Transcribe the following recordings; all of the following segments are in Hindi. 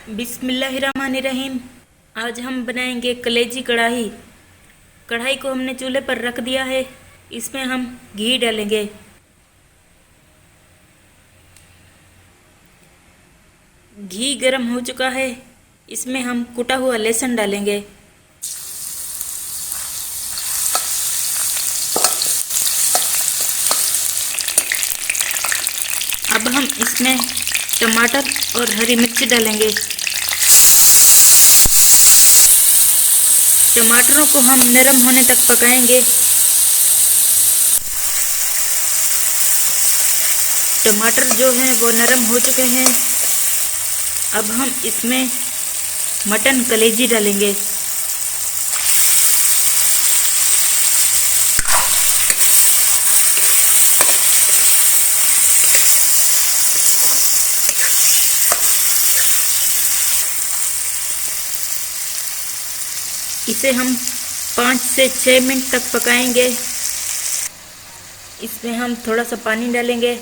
बिस्मिल्लाहिर्रहमानिर्रहीम। आज हम बनाएंगे कलेजी कढ़ाई। कढ़ाई को हमने चूल्हे पर रख दिया है। इसमें हम घी डालेंगे। घी गर्म हो चुका है। इसमें हम कुटा हुआ लहसुन डालेंगे। अब हम इसमें टमाटर और हरी मिर्च डालेंगे। टमाटरों को हम नरम होने तक पकाएंगे। टमाटर जो है वो नरम हो चुके हैं। अब हम इसमें मटन कलेजी डालेंगे। इसे हम 5 से 6 मिनट तक पकाएंगे। इसमें हम थोड़ा सा पानी डालेंगे।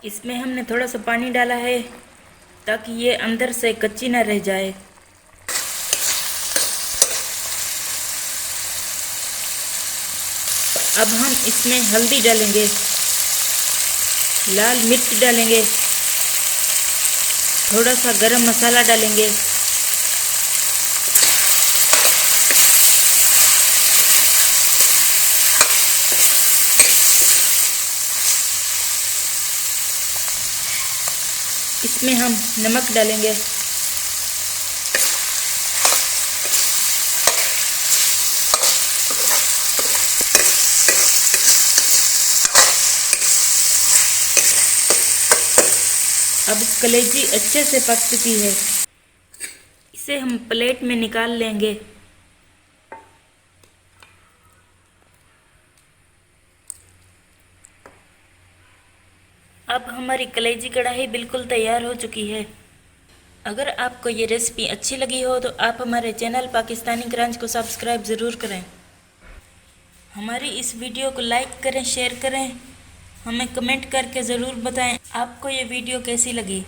इसमें हमने थोड़ा सा पानी डाला है ताकि ये अंदर से कच्ची ना रह जाए। अब हम इसमें हल्दी डालेंगे, लाल मिर्च डालेंगे, थोड़ा सा गरम मसाला डालेंगे। इसमें हम नमक डालेंगे। अब कलेजी अच्छे से पक चुकी है। इसे हम प्लेट में निकाल लेंगे। अब हमारी कलेजी कढ़ाई बिल्कुल तैयार हो चुकी है। अगर आपको ये रेसिपी अच्छी लगी हो तो आप हमारे चैनल पाकिस्तानी क्रंच को सब्सक्राइब ज़रूर करें। हमारी इस वीडियो को लाइक करें, शेयर करें। हमें कमेंट करके ज़रूर बताएं आपको ये वीडियो कैसी लगी।